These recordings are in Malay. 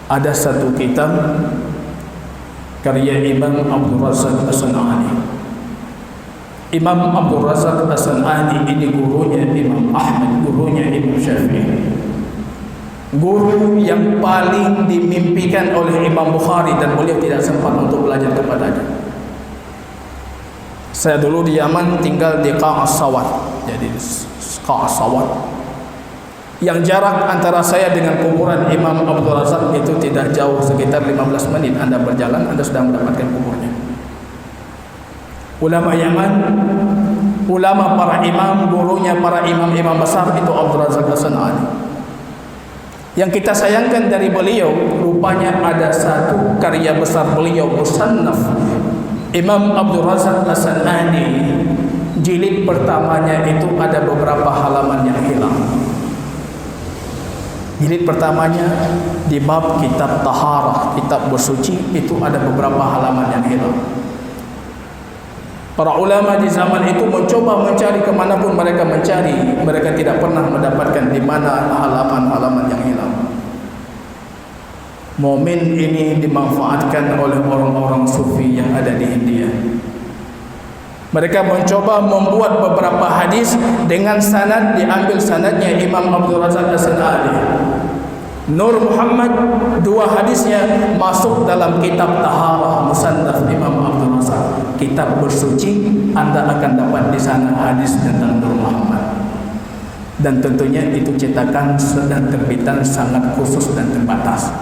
ada satu kitab karya Imam Abdul Razak As-San'ani. Imam Abdul Razak As-San'ani ini gurunya Imam Ahmad, gurunya Imam Syafi'i, guru yang paling dimimpikan oleh Imam Bukhari, dan beliau tidak sempat untuk belajar kepadanya. Saya dulu di Yaman tinggal di Qa'as-Sawat, jadi Qa'as-Sawat, yang jarak antara saya dengan kuburan Imam Abdul Razak itu tidak jauh, sekitar 15 menit Anda berjalan, Anda sudah mendapatkan kuburnya. Ulama Yaman, ulama para imam, gurunya para imam-imam besar itu Abdul Razak As-San'ani. Yang kita sayangkan dari beliau, rupanya ada satu karya besar beliau, Musannaf Imam Abdul Razak As-San'ani, jilid pertamanya itu ada beberapa halaman yang hilang. Jilid pertamanya di bab kitab taharah, kitab bersuci, itu ada beberapa halaman yang hilang. Para ulama di zaman itu mencoba mencari kemanapun mereka mencari, mereka tidak pernah mendapatkan di mana halaman-halaman yang hilang. Momen ini dimanfaatkan oleh orang-orang sufi yang ada di India. Mereka mencoba membuat beberapa hadis dengan sanad, diambil sanadnya Imam Abdul Razak As-San'ani. Nur Muhammad, dua hadisnya masuk dalam kitab taharah Musannaf Imam Abdul Razak. Kitab bersuci, Anda akan dapat di sana hadis tentang Nur Muhammad. Dan tentunya itu cetakan dan terbitan sangat khusus dan terbatas.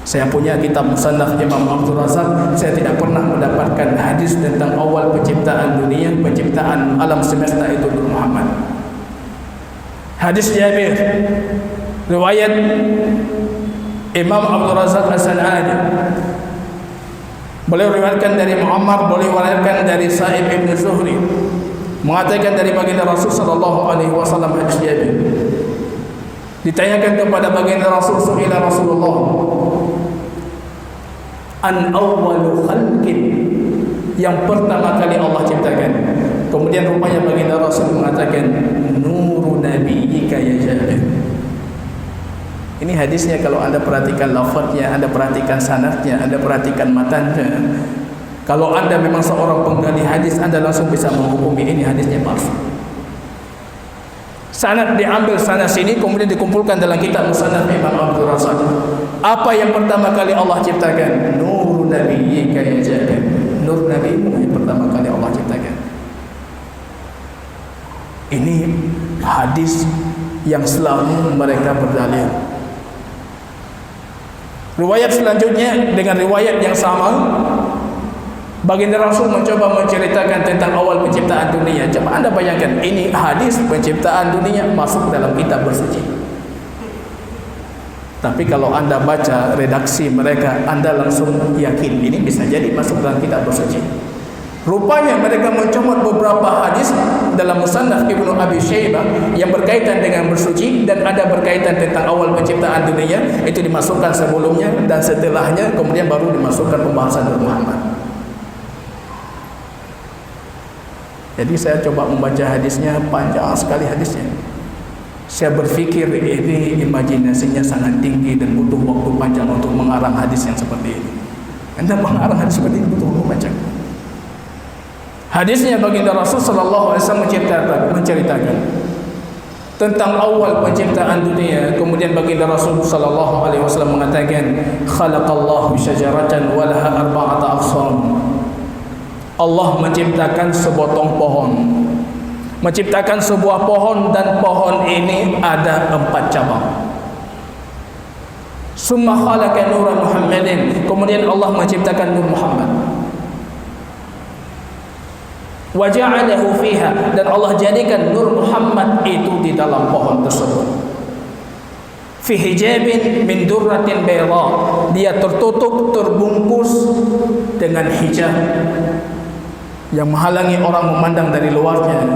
Saya punya kitab Musannaf Imam Abdul Razak, saya tidak pernah mendapatkan hadis tentang awal penciptaan dunia, penciptaan alam semesta itu Nur Muhammad. Hadis Jabir, riwayat Imam Abdul Razak As-San'ani. Beliau riwayatkan dari Muammar, beliau riwayatkan dari Sa'ib ibn Zuhri, mengatakan dari baginda Rasul sallallahu alaihi wasallam, hadis Jabir. Ditanyakan kepada baginda Rasul, su'ila Rasulullah an awwalu khalqin, yang pertama kali Allah ciptakan. Kemudian rupanya baginda Rasul mengatakan, nuru nabiyyika ya Jabir. Ini hadisnya kalau Anda perhatikan lafaznya, Anda perhatikan sanadnya, Anda perhatikan matanya, kalau Anda memang seorang penggali hadis, Anda langsung bisa menghukumi ini hadisnya palsu. Sanad diambil sana sini, kemudian dikumpulkan dalam kitab Musannaf Imam Abdul Razak. Apa yang pertama kali Allah ciptakan? Nur nabiyyika ya Jabir. Nur Nabi yang pertama kali Allah ciptakan. Ini hadis yang selalu mereka berdalil. Riwayat selanjutnya dengan riwayat yang sama, baginda Rasul mencoba menceritakan tentang awal penciptaan dunia. Coba Anda bayangkan, ini hadis penciptaan dunia masuk dalam kitab bersuci. Tapi kalau Anda baca redaksi mereka, Anda langsung yakin ini bisa jadi masuk dalam kitab bersuci. Rupanya mereka mencomot beberapa hadis dalam Musannaf Ibnu Abi Syaibah yang berkaitan dengan bersuci, dan ada berkaitan tentang awal penciptaan dunia, itu dimasukkan sebelumnya dan setelahnya, kemudian baru dimasukkan pembahasan Nur Muhammad. Jadi saya coba membaca hadisnya, panjang sekali hadisnya. Saya berpikir ini imajinasinya sangat tinggi dan butuh waktu panjang untuk mengarang hadis yang seperti ini. Anda mengarang hadis seperti ini butuh waktu panjang. Hadisnya baginda Rasul sallallahu alaihi wasallam menceritakan tentang awal penciptaan dunia. Kemudian baginda Rasul sallallahu alaihi wasallam mengatakan, khalaqallahu syajaratan wa laha arba'ata aqsam. Allah menciptakan sepotong pohon, menciptakan sebuah pohon, dan pohon ini ada 4 cabang. Summa khalaqa nura Muhammadin, kemudian Allah menciptakan Nur Muhammad. Wa ja'alahu fiha, dan Allah jadikan Nur Muhammad itu di dalam pohon tersebut. Fi hijabin min durratin bayda, dia tertutup, terbungkus dengan hijab yang menghalangi orang memandang dari luarnya,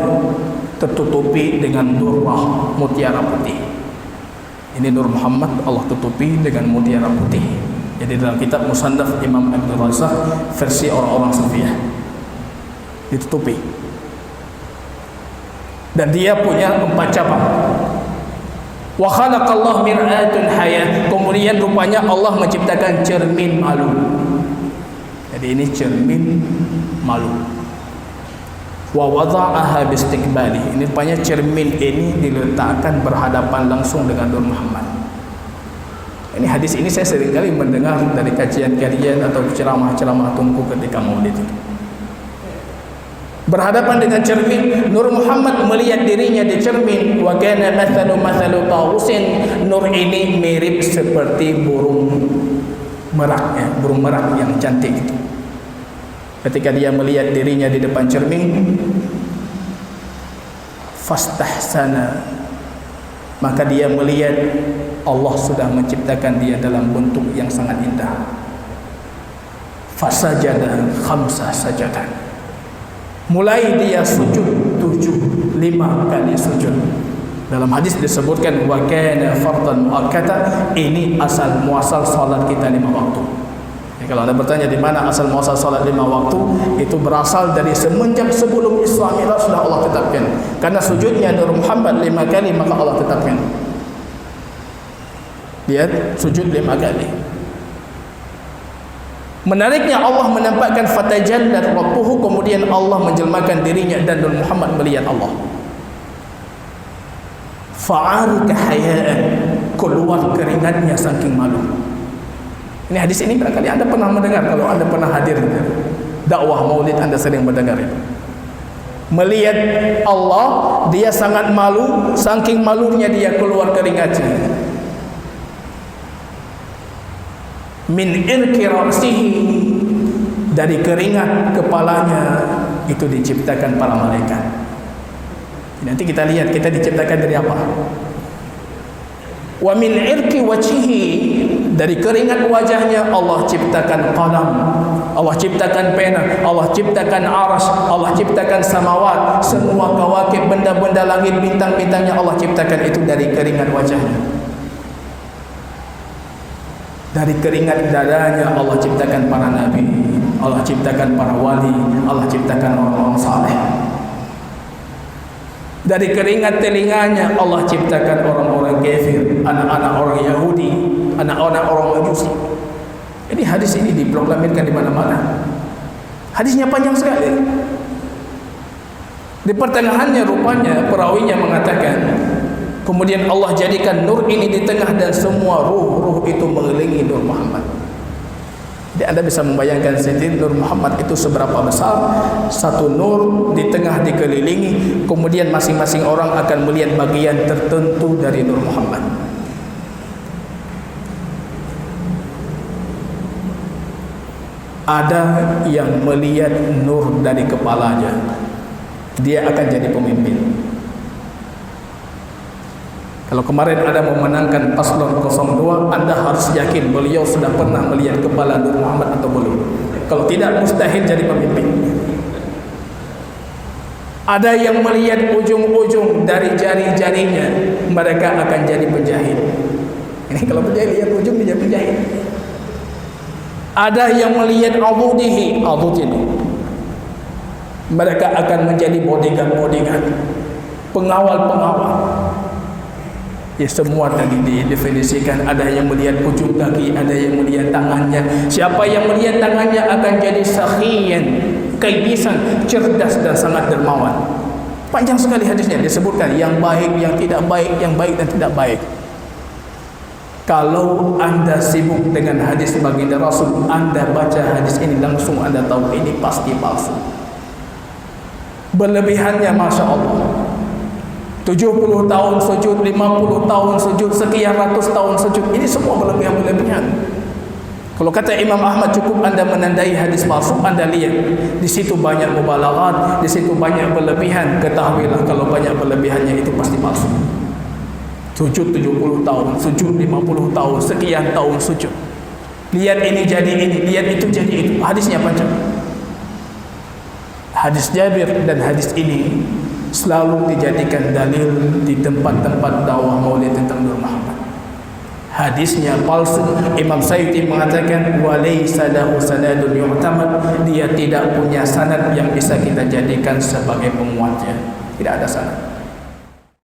tertutupi dengan durrah, mutiara putih. Ini Nur Muhammad Allah tutupi dengan mutiara putih. Jadi dalam kitab Musannaf Imam Abdul Razak versi orang-orang Sufiyah, ditutupi. Dan dia punya 4 cabang. Wa khalaqallahu mir'atun hayah. Kemudian rupanya Allah menciptakan cermin malu. Jadi ini cermin malu. Wa wada'aha bistiqbali. Ini rupanya cermin ini diletakkan berhadapan langsung dengan Nur Muhammad. Ini hadis ini saya sering kali mendengar dari kajian-kajian atau ceramah-ceramah Tunku ketika Maulid itu. Berhadapan dengan cermin, Nur Muhammad melihat dirinya di cermin. Wa kana mathalu tawusin. Nur ini mirip seperti burung merak, ya, burung merak yang cantik itu. Ketika dia melihat dirinya di depan cermin, fastahsana, maka dia melihat Allah sudah menciptakan dia dalam bentuk yang sangat indah. Fasajada khamsa sajadan. Mulai dia sujud 5 kali sujud. Dalam hadis disebutkan wa kana fardhan muakkata. Ini asal muasal salat kita 5 waktu. Ya, kalau Anda bertanya di mana asal muasal salat 5 waktu, itu berasal dari semenjak sebelum Isra Mi'raj sudah Allah tetapkan. Karena sujudnya Nur Muhammad 5 kali, maka Allah tetapkan. Lihat, sujud 5 kali. Menariknya Allah menampakkan fatajallat rabbuhu, kemudian Allah menjelmakan dirinya dan Nur Muhammad melihat Allah. Fa'arika hayaan, keluar keringatnya saking malu. Ini hadis ini barangkali Anda pernah mendengar kalau Anda pernah hadir dakwah Maulid, Anda sering mendengar itu. Melihat Allah, dia sangat malu, saking malunya dia keluar keringatnya. Min irki ra'sihi, dari keringat kepalanya itu diciptakan para malaikat. Nanti kita lihat kita diciptakan dari apa. Wa min irki wajhihi, dari keringat wajahnya Allah ciptakan qalam, Allah ciptakan pena, Allah ciptakan arsy, Allah ciptakan samawat, semua kawakib, benda-benda langit, bintang-bintangnya Allah ciptakan itu dari keringat wajahnya. Dari keringat dadanya Allah ciptakan para nabi, Allah ciptakan para wali, Allah ciptakan orang-orang saleh. Dari keringat telinganya Allah ciptakan orang-orang kafir, anak-anak orang Yahudi, anak-anak orang Majusi. Ini hadis ini diproklamirkan di mana-mana. Hadisnya panjang sekali. Di pertengahannya rupanya perawinya mengatakan, kemudian Allah jadikan nur ini di tengah dan semua ruh-ruh itu mengelilingi Nur Muhammad. Jadi Anda bisa membayangkan sendiri Nur Muhammad itu seberapa besar. Satu nur di tengah dikelilingi, kemudian masing-masing orang akan melihat bagian tertentu dari Nur Muhammad. Ada yang melihat nur dari kepalanya, dia akan jadi pemimpin. Kalau kemarin Anda memenangkan paslon 02, Anda harus yakin beliau sudah pernah melihat kepala Nur Muhammad atau belum. Kalau tidak, mustahil jadi pemimpin. Ada yang melihat ujung-ujung dari jari-jarinya, mereka akan jadi penjahit. Ini kalau penjahit lihat ujung, dia penjahit. Ada yang melihat adudihi, adud ini, mereka akan menjadi bodyguard, pengawal. Ya, semua tadi didefinisikan. Ada yang melihat ujung kaki, ada yang melihat tangannya. Siapa yang melihat tangannya akan jadi sakhiyan, kaisan, cerdas dan sangat dermawan. Panjang sekali hadisnya, disebutkan yang baik, yang tidak baik, yang baik dan tidak baik. Kalau Anda sibuk dengan hadis baginda Rasul, Anda baca hadis ini langsung Anda tahu ini pasti palsu. Berlebihannya Masya Allah. 70 tahun sujud, 50 tahun sujud, sekian ratus tahun sujud, ini semua berlebihan. Kalau kata Imam Ahmad, cukup Anda menandai hadis palsu, Anda lihat di situ banyak mubalaghat, di situ banyak berlebihan. Ketahuilah kalau banyak berlebihannya itu pasti palsu. Sujud 70 tahun, sujud 50 tahun, sekian tahun sujud. Lihat ini jadi ini, lihat itu jadi itu. Hadisnya panjang. Hadis Jabir dan hadis ini selalu dijadikan dalil di tempat-tempat dakwah Maulid tentang Nur Muhammad. Hadisnya palsu. Imam Sayyidi mengatakan walaysa lahu sanadun yu'tamad, dia tidak punya sanad yang bisa kita jadikan sebagai penguatnya. Tidak ada sanad.